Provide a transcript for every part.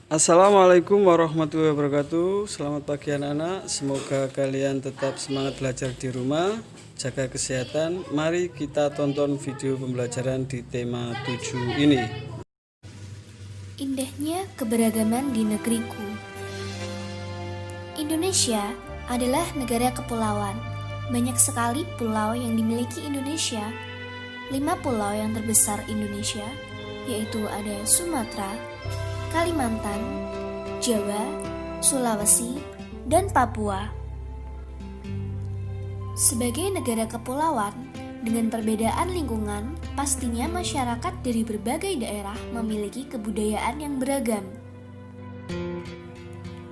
Assalamualaikum warahmatullahi wabarakatuh. Selamat pagi anak-anak. Semoga kalian tetap semangat belajar di rumah, jaga kesehatan. Mari kita tonton video pembelajaran di tema 7 ini. Indahnya keberagaman di negeriku. Indonesia adalah negara kepulauan. Banyak sekali pulau yang dimiliki Indonesia. 5 pulau yang terbesar Indonesia, yaitu ada Sumatera, Kalimantan, Jawa, Sulawesi, dan Papua. Sebagai negara kepulauan, dengan perbedaan lingkungan, pastinya masyarakat dari berbagai daerah memiliki kebudayaan yang beragam.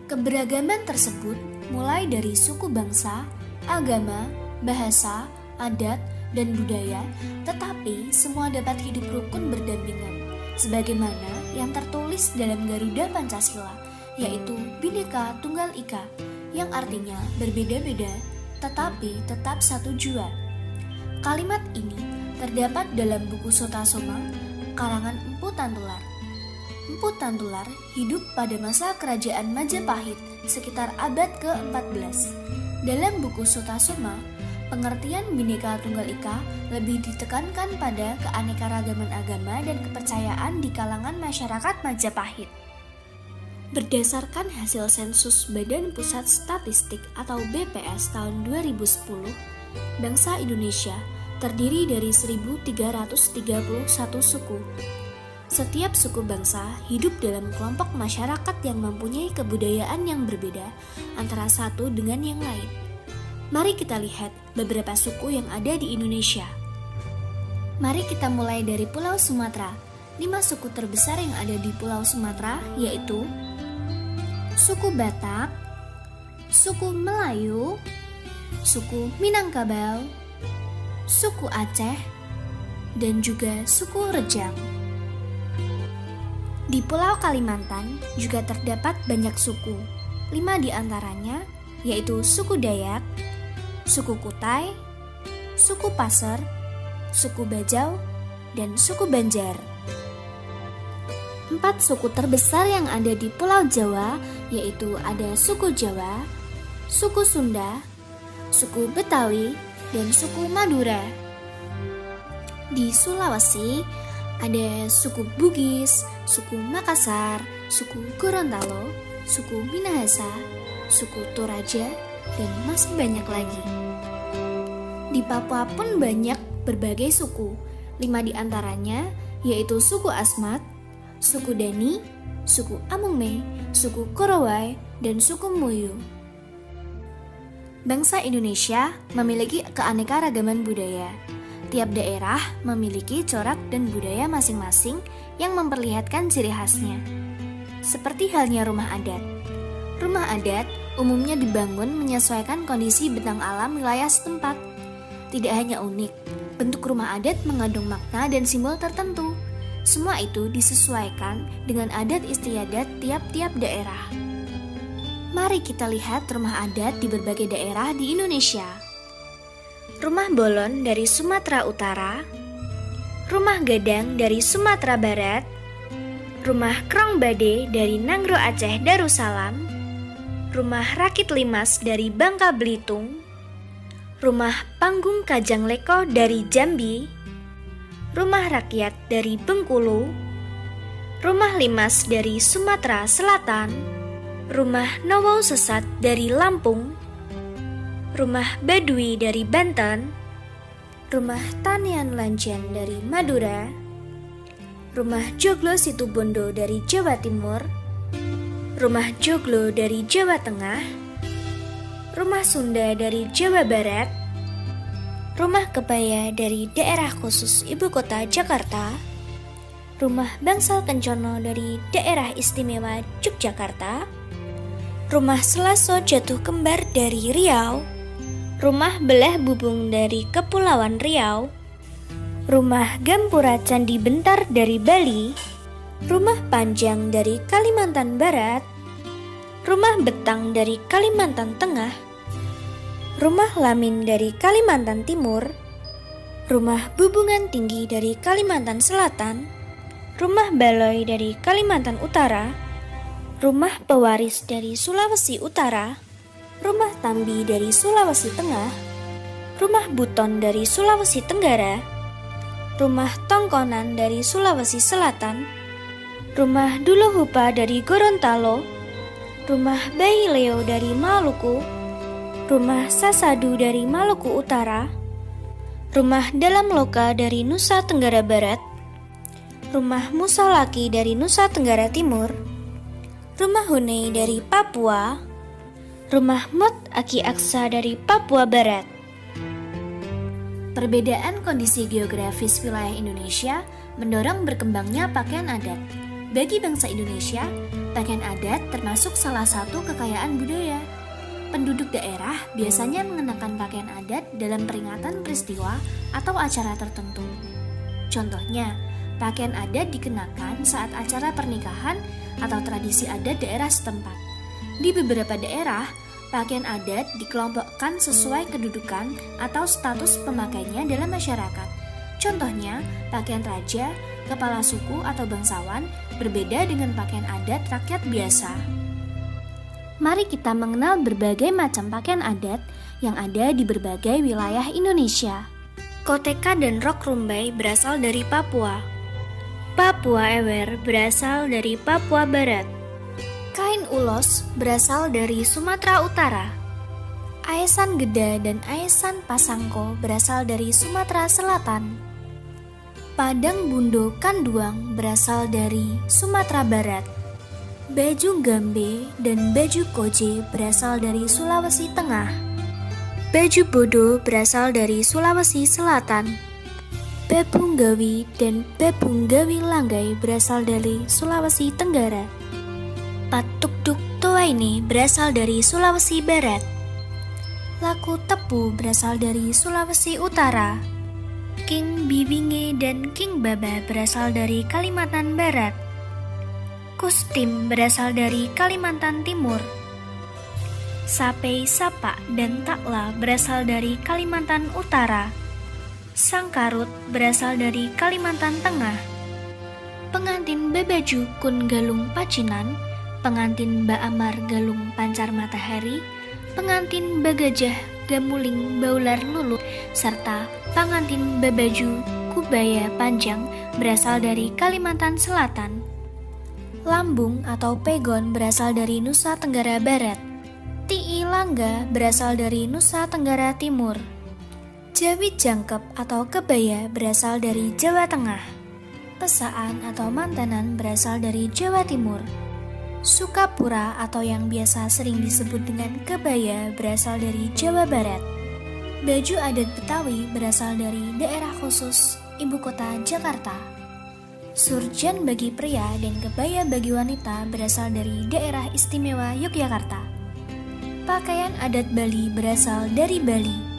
Keberagaman tersebut mulai dari suku bangsa, agama, bahasa, adat, dan budaya, tetapi semua dapat hidup rukun berdampingan, sebagaimana yang tertulis dalam Garuda Pancasila, yaitu Bhinneka Tunggal Ika, yang artinya berbeda-beda, tetapi tetap satu jua. Kalimat ini terdapat dalam buku Sotasoma, karangan Empu Tantular. Empu Tantular hidup pada masa kerajaan Majapahit sekitar abad ke-14. Dalam buku Sotasoma, pengertian Bhinneka Tunggal Ika lebih ditekankan pada keanekaragaman agama dan kepercayaan di kalangan masyarakat Majapahit. Berdasarkan hasil sensus Badan Pusat Statistik atau BPS tahun 2010, bangsa Indonesia terdiri dari 1.331 suku. Setiap suku bangsa hidup dalam kelompok masyarakat yang mempunyai kebudayaan yang berbeda antara satu dengan yang lain. Mari kita lihat beberapa suku yang ada di Indonesia. Mari kita mulai dari Pulau Sumatera. 5 suku terbesar yang ada di Pulau Sumatera yaitu suku Batak, suku Melayu, suku Minangkabau, suku Aceh, dan juga suku Rejang. Di Pulau Kalimantan juga terdapat banyak suku. 5 di antaranya yaitu suku Dayak, suku Kutai, suku Pasir, suku Bajau, dan suku Banjar. 4 suku terbesar yang ada di Pulau Jawa yaitu ada suku Jawa, suku Sunda, suku Betawi, dan suku Madura. Di Sulawesi ada suku Bugis, suku Makassar, suku Gorontalo, suku Minahasa, suku Toraja, dan masih banyak lagi. Di Papua pun banyak berbagai suku. 5 di antaranya yaitu suku Asmat, suku Dani, suku Amungme, suku Korowai, dan suku Muyu. Bangsa Indonesia memiliki keanekaragaman budaya. Tiap daerah memiliki corak dan budaya masing-masing yang memperlihatkan ciri khasnya. Seperti halnya rumah adat. Rumah adat umumnya dibangun menyesuaikan kondisi bentang alam wilayah setempat. Tidak hanya unik, bentuk rumah adat mengandung makna dan simbol tertentu. Semua itu disesuaikan dengan adat istiadat tiap-tiap daerah. Mari kita lihat rumah adat di berbagai daerah di Indonesia. Rumah Bolon dari Sumatera Utara, Rumah Gadang dari Sumatera Barat, Rumah Krong Bade dari Nangro Aceh Darussalam, Rumah Rakit Limas dari Bangka Belitung, Rumah Panggung Kajang Leko dari Jambi, Rumah Rakyat dari Bengkulu, Rumah Limas dari Sumatera Selatan, Rumah Nowo Sesat dari Lampung, Rumah Baduy dari Banten, Rumah Tanian Lanjan dari Madura, Rumah Joglo Situbondo dari Jawa Timur, Rumah Joglo dari Jawa Tengah, Rumah Sunda dari Jawa Barat, Rumah Kebaya dari daerah khusus Ibu Kota Jakarta, Rumah Bangsal Kencono dari daerah istimewa Yogyakarta, Rumah Selaso Jatuh Kembar dari Riau, Rumah Belah Bubung dari Kepulauan Riau, Rumah Gampura Candi Bentar dari Bali, Rumah Panjang dari Kalimantan Barat, Rumah Betang dari Kalimantan Tengah, Rumah Lamin dari Kalimantan Timur, Rumah Bubungan Tinggi dari Kalimantan Selatan, Rumah Baloi dari Kalimantan Utara, rumah pewaris dari Sulawesi Utara, rumah Tambi dari Sulawesi Tengah, rumah Buton dari Sulawesi Tenggara, rumah Tongkonan dari Sulawesi Selatan, rumah Duluhupa dari Gorontalo, rumah Bayi Leo dari Maluku, rumah Sasadu dari Maluku Utara, rumah Dalam Loka dari Nusa Tenggara Barat, rumah Musa Laki dari Nusa Tenggara Timur, rumah Hunei dari Papua, rumah Mot Aki Aksa dari Papua Barat. Perbedaan kondisi geografis wilayah Indonesia mendorong berkembangnya pakaian adat. Bagi bangsa Indonesia, pakaian adat termasuk salah satu kekayaan budaya. Penduduk daerah biasanya mengenakan pakaian adat dalam peringatan peristiwa atau acara tertentu. Contohnya, pakaian adat dikenakan saat acara pernikahan atau tradisi adat daerah setempat. Di beberapa daerah, pakaian adat dikelompokkan sesuai kedudukan atau status pemakainya dalam masyarakat. Contohnya, pakaian raja, kepala suku atau bangsawan berbeda dengan pakaian adat rakyat biasa. Mari kita mengenal berbagai macam pakaian adat yang ada di berbagai wilayah Indonesia. Koteka dan rok rumbai berasal dari Papua. Papua Ewer berasal dari Papua Barat. Kain ulos berasal dari Sumatera Utara. Aesan Geda dan Aesan Pasangko berasal dari Sumatera Selatan. Padang Bundo Kanduang berasal dari Sumatera Barat. Baju Gambe dan baju Koje berasal dari Sulawesi Tengah. Baju Bodo berasal dari Sulawesi Selatan. Bebunggawi dan Bebunggawi Langgai berasal dari Sulawesi Tenggara. Patukduk Toaini berasal dari Sulawesi Barat. Laku Tepu berasal dari Sulawesi Utara. King Bibinge dan King Baba berasal dari Kalimantan Barat. Kustim berasal dari Kalimantan Timur. Sapei Sapa dan Takla berasal dari Kalimantan Utara. Sangkarut berasal dari Kalimantan Tengah. Pengantin Babaju Kun Galung Pacinan, pengantin Mbak Amar Galung Pancar Matahari, pengantin Bagajah Gamuling Baular Lulut, serta pengantin Babaju Kubaya Panjang berasal dari Kalimantan Selatan. Lambung atau pegon berasal dari Nusa Tenggara Barat. Ti'i Langga berasal dari Nusa Tenggara Timur. Jawi Jangkep atau kebaya berasal dari Jawa Tengah. Pesaan atau mantenan berasal dari Jawa Timur. Sukapura atau yang biasa sering disebut dengan kebaya berasal dari Jawa Barat. Baju adat Betawi berasal dari daerah khusus ibu kota Jakarta. Surjan bagi pria dan kebaya bagi wanita berasal dari daerah istimewa Yogyakarta. Pakaian adat Bali berasal dari Bali.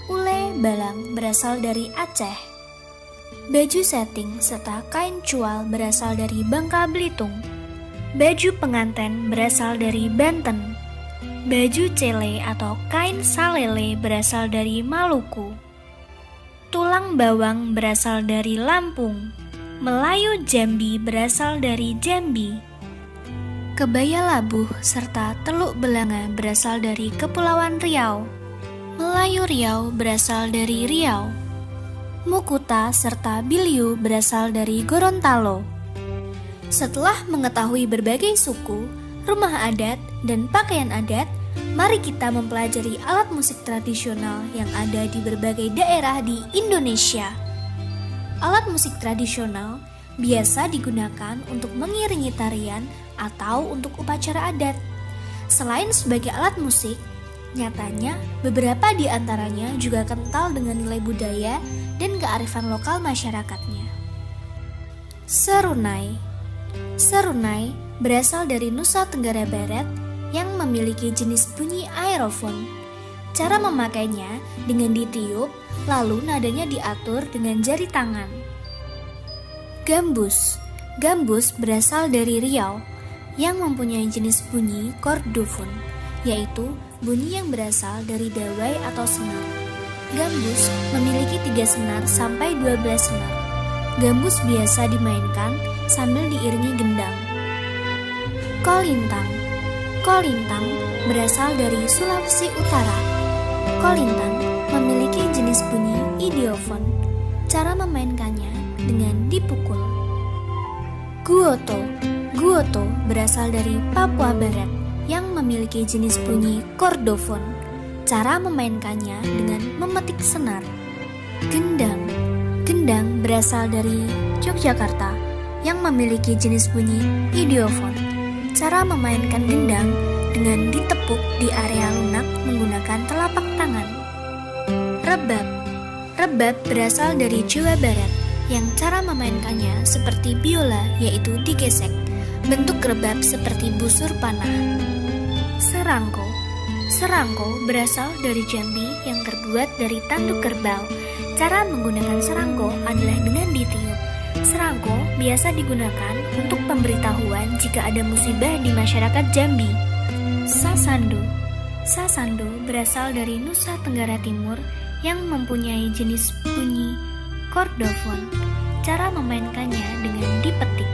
Ule Balang berasal dari Aceh. Baju setting serta kain cual berasal dari Bangka Belitung. Baju pengantin berasal dari Banten. Baju cele atau kain salele berasal dari Maluku. Tulang bawang berasal dari Lampung. Melayu Jambi berasal dari Jambi. Kebaya labuh serta teluk belanga berasal dari Kepulauan Riau. Melayu Riau berasal dari Riau. Mukuta serta Biliu berasal dari Gorontalo. Setelah mengetahui berbagai suku, rumah adat, dan pakaian adat, mari kita mempelajari alat musik tradisional yang ada di berbagai daerah di Indonesia. Alat musik tradisional biasa digunakan untuk mengiringi tarian atau untuk upacara adat. Selain sebagai alat musik, nyatanya beberapa di antaranya juga kental dengan nilai budaya dan kearifan lokal masyarakatnya. Serunai. Serunai berasal dari Nusa Tenggara Barat yang memiliki jenis bunyi aerofon. Cara memakainya dengan ditiup, lalu nadanya diatur dengan jari tangan. Gambus. Gambus berasal dari Riau yang mempunyai jenis bunyi kordofon, yaitu bunyi yang berasal dari dawai atau senar. Gambus memiliki 3 senar sampai 12 senar. Gambus biasa dimainkan sambil diiringi gendang. Kolintang. Kolintang berasal dari Sulawesi Utara. Kolintang memiliki jenis bunyi idiofon. Cara memainkannya dengan dipukul. Guoto. Guoto berasal dari Papua Barat yang memiliki jenis bunyi kordofon. Cara memainkannya dengan memetik senar. Gendang. Gendang berasal dari Yogyakarta yang memiliki jenis bunyi idiofon. Cara memainkan gendang dengan ditepuk di area lunak menggunakan telapak tangan. Rebab. Rebab berasal dari Jawa Barat yang cara memainkannya seperti biola, yaitu digesek. Bentuk rebab seperti busur panah. Serangko. Serangko berasal dari Jambi yang terbuat dari tanduk kerbau. Cara menggunakan serangko adalah dengan ditiup. Serangko biasa digunakan untuk pemberitahuan jika ada musibah di masyarakat Jambi. Sasando. Sasando berasal dari Nusa Tenggara Timur yang mempunyai jenis bunyi kordofon. Cara memainkannya dengan dipetik.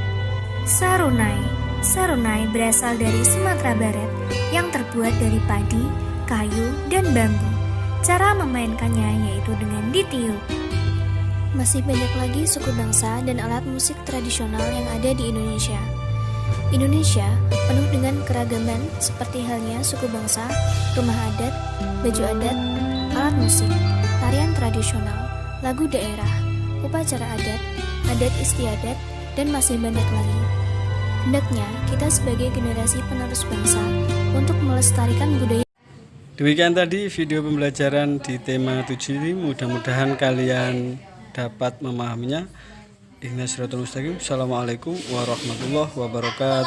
Sarunai. Sarunai berasal dari Sumatera Barat yang terbuat dari padi, kayu, dan bambu. Cara memainkannya yaitu dengan ditiup. Masih banyak lagi suku bangsa dan alat musik tradisional yang ada di Indonesia. Indonesia penuh dengan keragaman seperti halnya suku bangsa, rumah adat, baju adat, alat musik, tarian tradisional, lagu daerah, upacara adat, adat istiadat, dan masih banyak lagi. Hendaknya kita sebagai generasi penerus bangsa untuk melestarikan budaya. Demikian tadi video pembelajaran di tema 7 ini. Mudah-mudahan kalian dapat memahaminya. Ihdinas siratal mustaqim. Assalamualaikum warahmatullahi wabarakatuh.